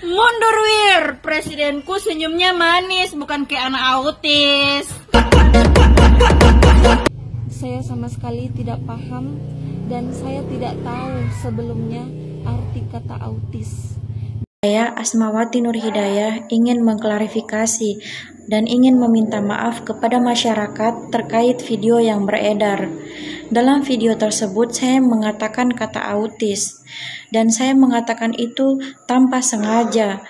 Mundur Wir, presidenku senyumnya manis, bukan kayak anak autis. Saya sama sekali tidak paham dan saya tidak tahu sebelumnya arti kata autis. Saya, Asmawati Nur Hidayah, ingin mengklarifikasi dan ingin meminta maaf kepada masyarakat terkait video yang beredar. Dalam video tersebut, saya mengatakan kata autis, dan saya mengatakan itu tanpa sengaja.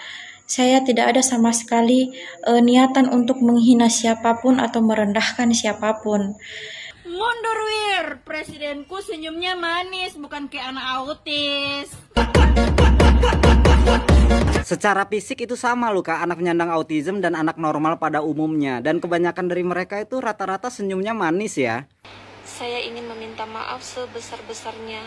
Saya tidak ada sama sekali niatan untuk menghina siapapun atau merendahkan siapapun. Mundur Wir, presidenku senyumnya manis, bukan kayak anak autis. Secara fisik itu sama loh Kak, anak penyandang autism dan anak normal pada umumnya. Dan kebanyakan dari mereka itu rata-rata senyumnya manis ya. Saya ingin meminta maaf sebesar-besarnya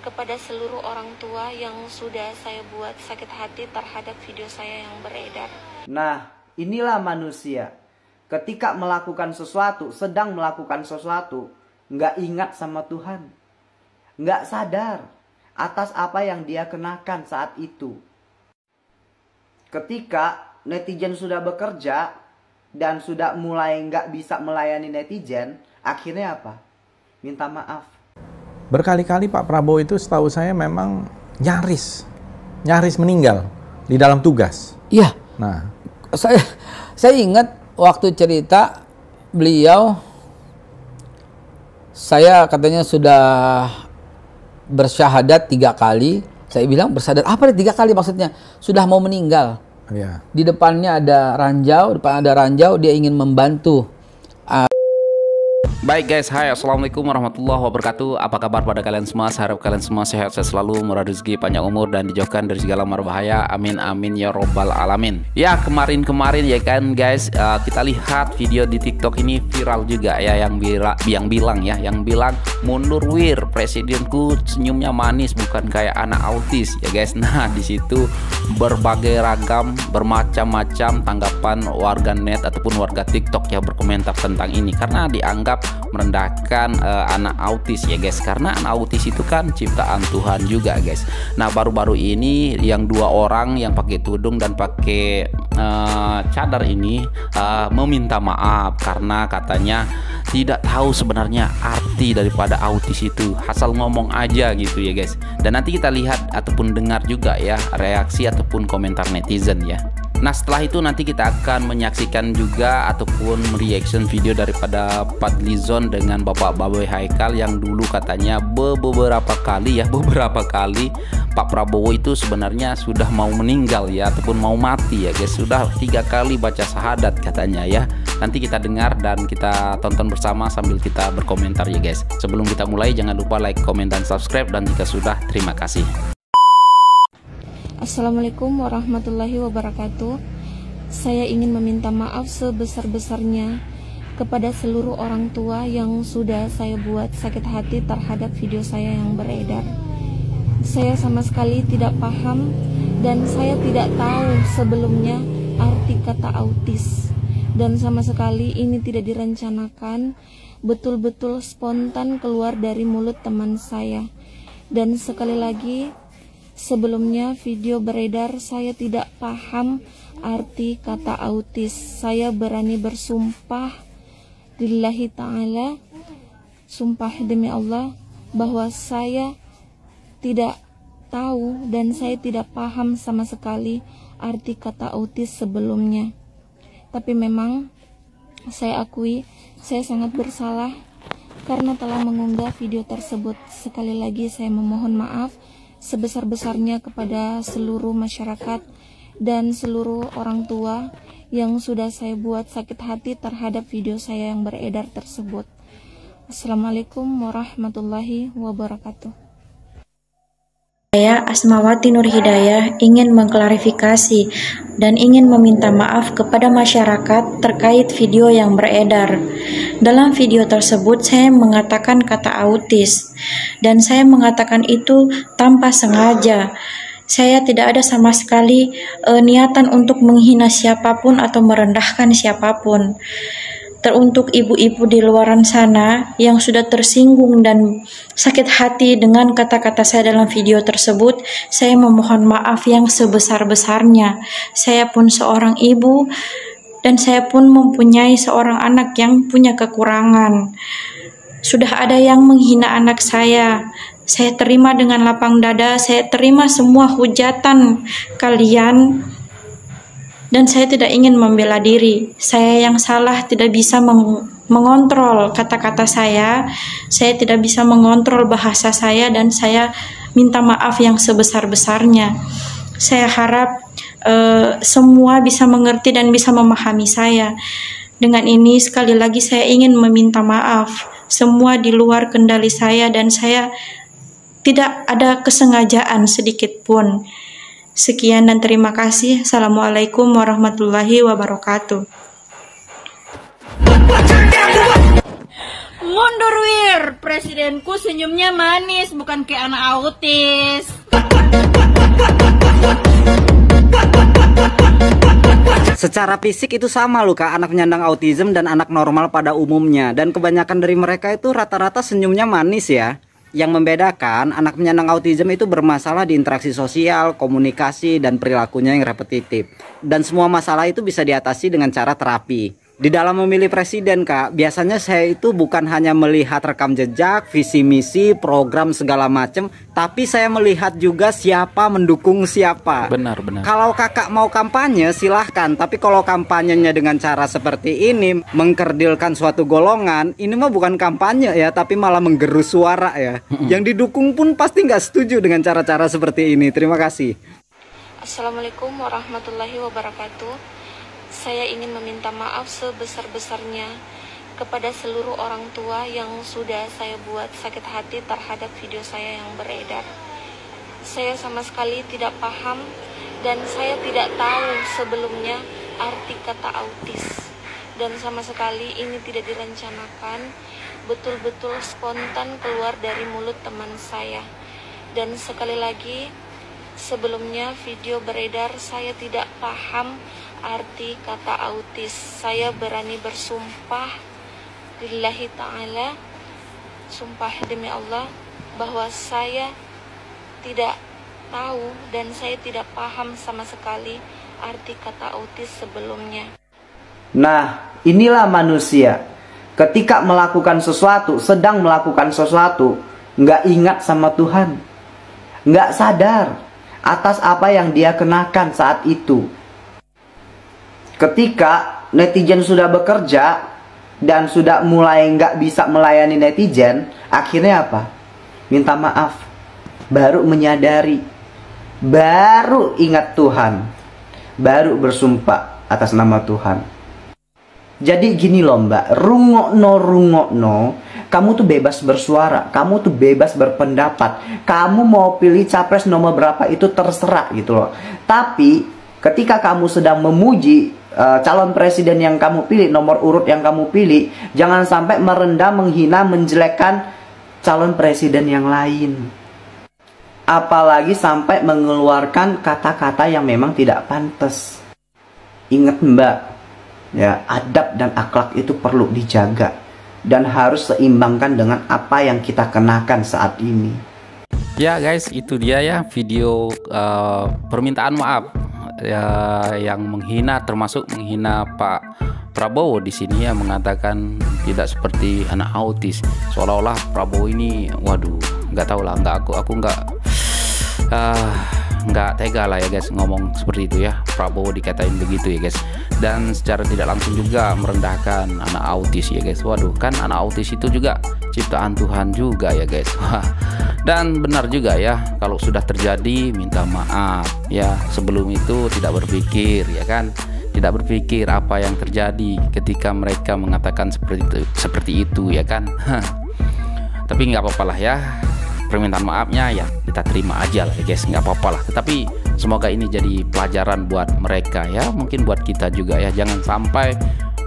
kepada seluruh orang tua yang sudah saya buat sakit hati terhadap video saya yang beredar. Nah, inilah manusia. Ketika melakukan sesuatu, sedang melakukan sesuatu, nggak ingat sama Tuhan. Nggak sadar atas apa yang dia kenakan saat itu. Ketika netizen sudah bekerja dan sudah mulai nggak bisa melayani netizen, akhirnya apa? Minta maaf. Berkali-kali Pak Prabowo itu setahu saya memang nyaris meninggal di dalam tugas. Iya. Nah, saya ingat waktu cerita beliau, saya katanya sudah bersyahadat 3 kali. Saya bilang bersyahadat apa 3 kali maksudnya? Sudah mau meninggal. ya. Di depannya ada ranjau, dia ingin membantu. Baik guys, hai, assalamualaikum warahmatullahi wabarakatuh. Apa kabar pada kalian semua? Saya harap kalian semua sehat selalu, murah rezeki, panjang umur, dan dijauhkan dari segala mara bahaya. Amin amin ya robbal alamin. Ya kemarin ya kan guys, kita lihat video di TikTok ini viral juga ya, yang bilang mundur Wir, presidenku senyumnya manis, bukan kayak anak autis ya guys. Nah di situ berbagai ragam, bermacam-macam tanggapan warganet ataupun warga TikTok ya berkomentar tentang ini, karena dianggap merendahkan anak autis ya guys, karena anak autis itu kan ciptaan Tuhan juga guys. Nah baru-baru ini yang 2 orang yang pakai tudung dan pakai cadar ini meminta maaf karena katanya tidak tahu sebenarnya arti daripada autis itu, asal ngomong aja gitu ya guys. Dan nanti kita lihat ataupun dengar juga ya reaksi ataupun komentar netizen ya. Nah setelah itu nanti kita akan menyaksikan juga ataupun reaction video daripada Fadlizon dengan Bapak Baboy Haikal yang dulu katanya beberapa kali Pak Prabowo itu sebenarnya sudah mau meninggal ya ataupun mau mati ya guys, sudah 3 kali baca syahadat katanya ya. Nanti kita dengar dan kita tonton bersama sambil kita berkomentar ya guys. Sebelum kita mulai jangan lupa like, komen, dan subscribe, dan jika sudah terima kasih. Assalamualaikum warahmatullahi wabarakatuh. Saya ingin meminta maaf sebesar-besarnya kepada seluruh orang tua yang sudah saya buat sakit hati terhadap video saya yang beredar. Saya sama sekali tidak paham dan saya tidak tahu sebelumnya arti kata autis. Dan sama sekali ini tidak direncanakan, betul-betul spontan keluar dari mulut teman saya. Dan sekali lagi, sebelumnya video beredar, saya tidak paham arti kata autis. Saya berani bersumpah lillahi ta'ala, sumpah demi Allah, bahwa saya tidak tahu dan saya tidak paham sama sekali arti kata autis sebelumnya. Tapi memang saya akui saya sangat bersalah karena telah mengunggah video tersebut. Sekali lagi saya memohon maaf sebesar-besarnya kepada seluruh masyarakat dan seluruh orang tua yang sudah saya buat sakit hati terhadap video saya yang beredar tersebut. Assalamualaikum warahmatullahi wabarakatuh. Saya, Asmawati Nur Hidayah, ingin mengklarifikasi dan ingin meminta maaf kepada masyarakat terkait video yang beredar. Dalam video tersebut, saya mengatakan kata autis, dan saya mengatakan itu tanpa sengaja. Saya tidak ada sama sekali niatan untuk menghina siapapun atau merendahkan siapapun. teruntuk ibu-ibu di luaran sana yang sudah tersinggung dan sakit hati dengan kata-kata saya dalam video tersebut, saya memohon maaf yang sebesar-besarnya. Saya pun seorang ibu dan saya pun mempunyai seorang anak yang punya kekurangan. Sudah ada yang menghina anak saya terima dengan lapang dada, saya terima semua hujatan kalian. Dan saya tidak ingin membela diri. Saya yang salah, tidak bisa mengontrol kata-kata saya tidak bisa mengontrol bahasa saya, dan saya minta maaf yang sebesar-besarnya. Saya harap semua bisa mengerti dan bisa memahami saya. Dengan ini sekali lagi saya ingin meminta maaf. Semua di luar kendali saya dan saya tidak ada kesengajaan sedikit pun. Sekian dan terima kasih. Assalamualaikum warahmatullahi wabarakatuh. Mundur Wir, presidenku senyumnya manis, bukan kayak anak autis. Secara fisik itu sama loh Kak, anak penyandang autism dan anak normal pada umumnya. Dan kebanyakan dari mereka itu rata-rata senyumnya manis ya. Yang membedakan, anak penyandang autism itu bermasalah di interaksi sosial, komunikasi, dan perilakunya yang repetitif. Dan semua masalah itu bisa diatasi dengan cara terapi. Di dalam memilih presiden Kak, biasanya saya itu bukan hanya melihat rekam jejak, visi misi, program segala macem, tapi saya melihat juga siapa mendukung siapa. Benar. Kalau kakak mau kampanye silahkan, tapi kalau kampanyenya dengan cara seperti ini, mengkerdilkan suatu golongan, ini mah bukan kampanye ya, tapi malah menggerus suara ya. Yang didukung pun pasti nggak setuju dengan cara-cara seperti ini. Terima kasih. Assalamualaikum warahmatullahi wabarakatuh. Saya ingin meminta maaf sebesar-besarnya kepada seluruh orang tua yang sudah saya buat sakit hati terhadap video saya yang beredar. Saya sama sekali tidak paham dan saya tidak tahu sebelumnya arti kata autis. Dan sama sekali ini tidak direncanakan, betul-betul spontan keluar dari mulut teman saya. Dan sekali lagi, sebelumnya video beredar saya tidak paham arti kata autis. Saya berani bersumpah lillahi ta'ala, sumpah demi Allah, bahwa saya tidak tahu dan saya tidak paham sama sekali arti kata autis sebelumnya. Nah, inilah manusia. Ketika melakukan sesuatu, sedang melakukan sesuatu, nggak ingat sama Tuhan, nggak sadar atas apa yang dia kenakan saat itu. Ketika netizen sudah bekerja dan sudah mulai nggak bisa melayani netizen, akhirnya apa? Minta maaf, baru menyadari, baru ingat Tuhan, baru bersumpah atas nama Tuhan. Jadi gini loh Mbak, rungokno, kamu tuh bebas bersuara, kamu tuh bebas berpendapat, kamu mau pilih capres nomor berapa itu terserah gitu loh. Tapi ketika kamu sedang memuji calon presiden yang kamu pilih, nomor urut yang kamu pilih, jangan sampai merendah, menghina, menjelekkan calon presiden yang lain. Apalagi sampai mengeluarkan kata-kata yang memang tidak pantas. Ingat Mbak, ya, adab dan akhlak itu perlu dijaga dan harus seimbangkan dengan apa yang kita kenakan saat ini. Ya guys, itu dia ya video permintaan maaf ya, yang menghina, termasuk menghina Pak Prabowo di sini ya, mengatakan tidak seperti anak autis, seolah-olah Prabowo ini, waduh, nggak tahu lah, aku nggak tega lah ya guys ngomong seperti itu ya, Prabowo dikatain begitu ya guys, dan secara tidak langsung juga merendahkan anak autis ya guys. Waduh, kan anak autis itu juga ciptaan Tuhan juga ya guys. Dan benar juga ya, kalau sudah terjadi minta maaf ya, sebelum itu tidak berpikir ya kan, tidak berpikir apa yang terjadi ketika mereka mengatakan seperti itu ya kan. Tapi nggak apa-apa lah ya, permintaan maafnya ya kita terima aja lah ya guys, nggak apa-apa lah. Tetapi semoga ini jadi pelajaran buat mereka ya, mungkin buat kita juga ya, jangan sampai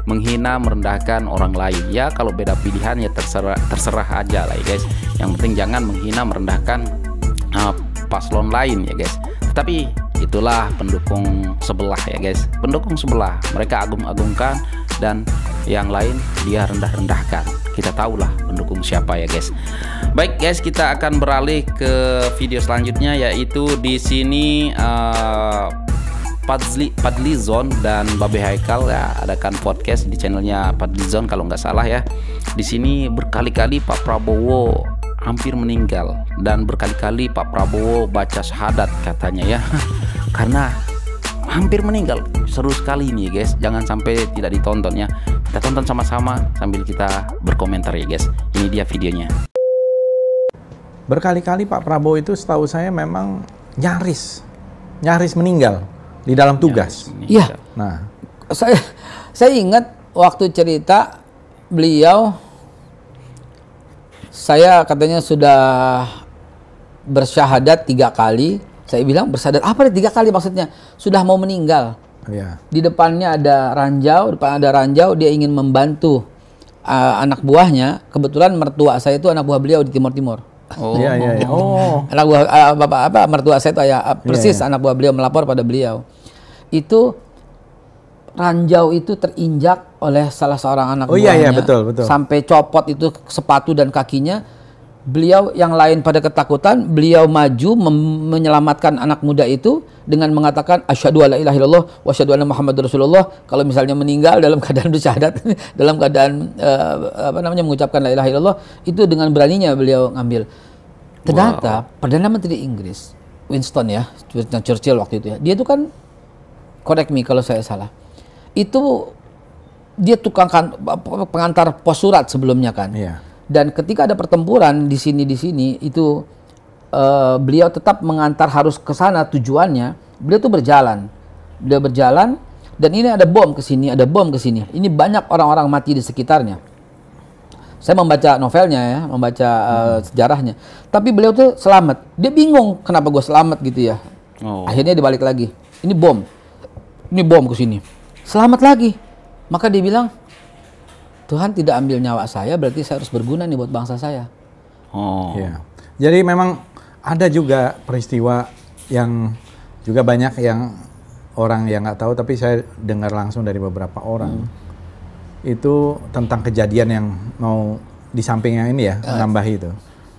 menghina, merendahkan orang lain ya. Kalau beda pilihan ya terserah aja lah ya guys, yang penting jangan menghina, merendahkan paslon lain ya guys. Tetapi itulah pendukung sebelah ya guys, pendukung sebelah. Mereka agung-agungkan dan yang lain dia rendah-rendahkan. Kita tahulah pendukung siapa ya guys. Baik guys, kita akan beralih ke video selanjutnya, yaitu di sini Fadlizon dan Babe Haikal ya adakan podcast di channelnya Fadlizon kalau nggak salah ya. Di sini berkali-kali Pak Prabowo hampir meninggal dan berkali-kali Pak Prabowo baca syahadat katanya ya. Karena hampir meninggal. Seru sekali ini ya guys, jangan sampai tidak ditonton ya. Kita tonton sama-sama sambil kita berkomentar ya guys. Ini dia videonya. Berkali-kali Pak Prabowo itu setahu saya memang nyaris meninggal di dalam tugas. Iya. Nah, saya ingat waktu cerita beliau, saya katanya sudah bersyahadat 3 kali. Saya bilang bersyahadat apa nih 3 kali maksudnya? Sudah mau meninggal. iya. Di depannya ada ranjau, dia ingin membantu anak buahnya. Kebetulan mertua saya itu anak buah beliau di Timur-Timur. Oh, Iya. Oh, Anak buah bapak mertua saya itu persis anak buah beliau melapor pada beliau. Itu ranjau itu terinjak oleh salah seorang anak buahnya. Iya, betul. Sampai copot itu sepatu dan kakinya. Beliau yang lain pada ketakutan, beliau maju menyelamatkan anak muda itu dengan mengatakan asyhadu alla ilaha illallah wa asyhadu anna muhammadar rasulullah. Kalau misalnya meninggal dalam keadaan bersyahadat, dalam keadaan mengucapkan la ilaha illallah, itu dengan beraninya beliau ngambil. Ternyata Perdana Menteri Inggris Winston Churchill waktu itu ya, dia itu kan, correct me kalau saya salah, itu dia tukang pengantar pos surat sebelumnya kan. Iya. Dan ketika ada pertempuran di sini itu beliau tetap mengantar harus ke sana tujuannya. Beliau tuh berjalan dan ini ada bom ke sini, Ini banyak orang-orang mati di sekitarnya. Saya membaca novelnya ya, membaca sejarahnya. Tapi beliau tuh selamat. Dia bingung kenapa gue selamat gitu ya. Akhirnya dibalik lagi. Ini bom ke sini. Selamat lagi. Maka dia bilang, Tuhan tidak ambil nyawa saya, berarti saya harus berguna nih buat bangsa saya. Iya. Jadi memang ada juga peristiwa yang juga banyak yang orang yang nggak tahu, tapi saya dengar langsung dari beberapa orang. Itu tentang kejadian yang mau di samping yang ini ya, menambah itu.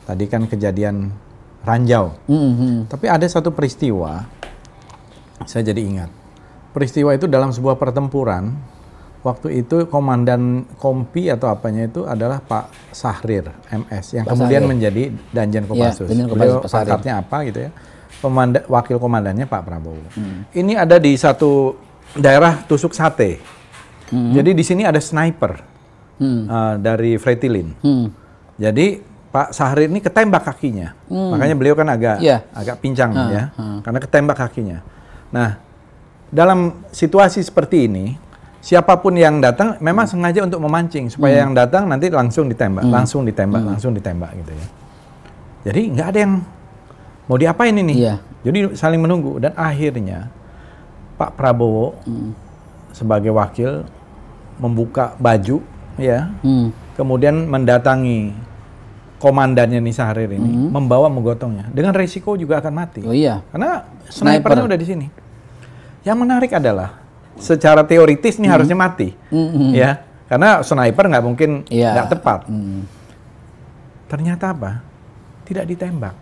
Tadi kan kejadian ranjau. Tapi ada satu peristiwa, saya jadi ingat. Peristiwa itu dalam sebuah pertempuran. Waktu itu komandan kompi atau apanya itu adalah Pak Sahrir MS yang kemudian menjadi Danjen Kopassus. Beliau pangkatnya apa gitu ya. Wakil komandannya Pak Prabowo. Ini ada di satu daerah tusuk sate. Jadi di sini ada sniper dari Fretilin. Jadi Pak Sahrir ini ketembak kakinya. Makanya beliau kan agak pincang ya. Karena ketembak kakinya. Nah, dalam situasi seperti ini, siapapun yang datang memang sengaja untuk memancing supaya yang datang nanti langsung ditembak gitu ya. Jadi nggak ada yang mau diapain ini. Jadi saling menunggu dan akhirnya Pak Prabowo sebagai wakil membuka baju ya, kemudian mendatangi komandannya nih Sahrir ini, membawa menggotongnya dengan resiko juga akan mati. Karena snipernya udah di sini. Yang menarik adalah secara teoritis nih harusnya mati, ya, karena sniper nggak mungkin nggak tepat. Ternyata apa? Tidak ditembak.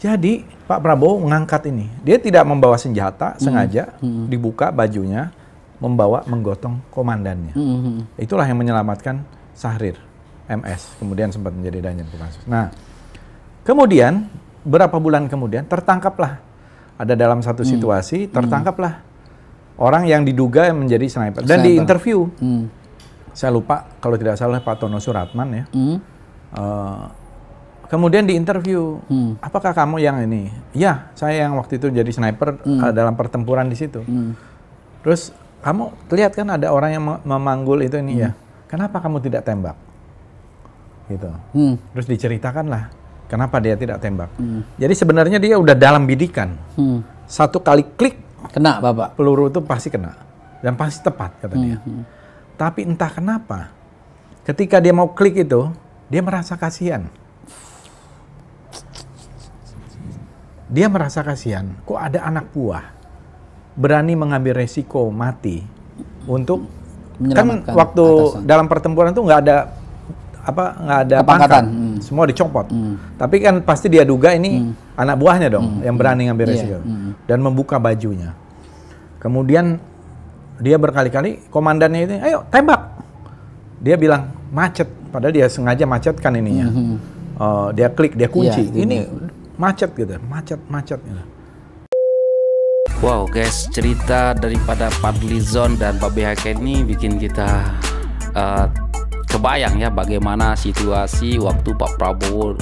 Jadi Pak Prabowo mengangkat ini, dia tidak membawa senjata, sengaja dibuka bajunya, membawa menggotong komandannya. Itulah yang menyelamatkan Sahrir MS, kemudian sempat menjadi Danjen Kopassus. Nah, kemudian berapa bulan kemudian tertangkaplah. Ada dalam satu situasi, tertangkaplah orang yang diduga menjadi sniper. Dan di interview, saya lupa kalau tidak salah Pak Tono Suratman ya. Kemudian di interview, apakah kamu yang ini? Ya, saya yang waktu itu jadi sniper dalam pertempuran di situ. Terus kamu lihat kan ada orang yang memanggul itu ini ya. Kenapa kamu tidak tembak? Gitu. Terus diceritakanlah kenapa dia tidak tembak. Jadi sebenarnya dia udah dalam bidikan. Satu kali klik, kena Bapak. Peluru itu pasti kena. Dan pasti tepat, kata dia. Tapi entah kenapa, ketika dia mau klik itu, dia merasa kasihan. dia merasa kasihan. Kok ada anak buah berani mengambil resiko mati untuk kan waktu atasan. Dalam pertempuran tuh nggak ada pangkat, semua dicopot. Tapi kan pasti dia duga ini anak buahnya dong yang berani ngambil resiko dan membuka bajunya. Kemudian dia berkali-kali komandannya itu, ayo tembak. Dia bilang macet, padahal dia sengaja macetkan ininya. Dia klik, dia kunci. Ini macet gitu, macet. Gitu. Wow guys, cerita daripada Fadlizon dan Babe Haikal ini bikin kita kebayang ya bagaimana situasi waktu Pak Prabowo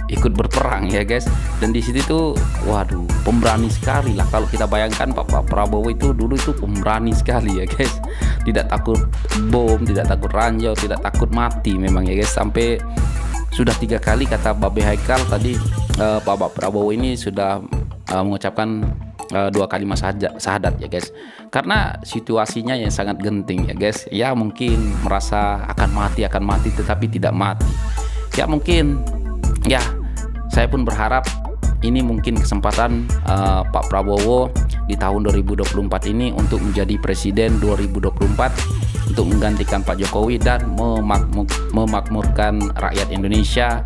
ikut berperang ya guys. Dan di situ tuh waduh, pemberani sekali lah kalau kita bayangkan Pak Prabowo itu dulu itu pemberani sekali ya guys. Tidak takut bom, tidak takut ranjau, tidak takut mati memang ya guys. Sampai sudah 3 kali kata Babe Haikal tadi Pak Prabowo ini sudah mengucapkan 2 kalimat syahadat ya guys. Karena situasinya yang sangat genting ya guys. Ya mungkin merasa akan mati tetapi tidak mati. Ya mungkin ya saya pun berharap ini mungkin kesempatan Pak Prabowo di tahun 2024 ini untuk menjadi presiden 2024 untuk menggantikan Pak Jokowi dan memakmurkan rakyat Indonesia,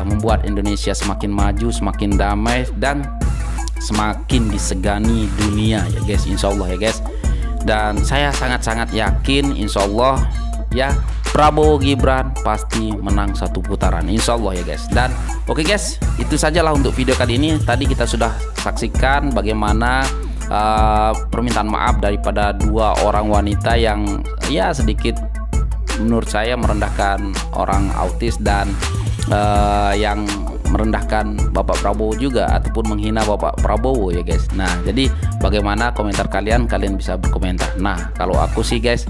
membuat Indonesia semakin maju, semakin damai dan semakin disegani dunia ya guys, insya Allah ya guys. Dan saya sangat-sangat yakin insya Allah ya Prabowo Gibran pasti menang 1 putaran insya Allah ya guys. Dan oke guys, itu sajalah untuk video kali ini. Tadi kita sudah saksikan bagaimana permintaan maaf daripada 2 orang wanita yang ya sedikit menurut saya merendahkan orang autis dan yang merendahkan Bapak Prabowo juga ataupun menghina Bapak Prabowo ya guys. Nah jadi bagaimana komentar kalian bisa berkomentar. Nah kalau aku sih guys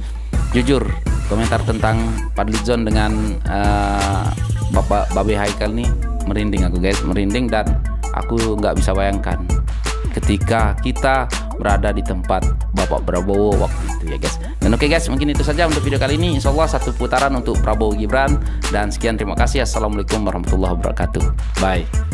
jujur komentar tentang Fadlizon dengan Bapak Babe Haikal nih merinding aku guys, merinding. Dan aku nggak bisa bayangkan ketika kita berada di tempat Bapak Prabowo waktu itu ya guys. Dan oke guys, mungkin itu saja untuk video kali ini. Insya Allah 1 putaran untuk Prabowo Gibran. Dan sekian, terima kasih. Assalamualaikum warahmatullahi wabarakatuh. Bye.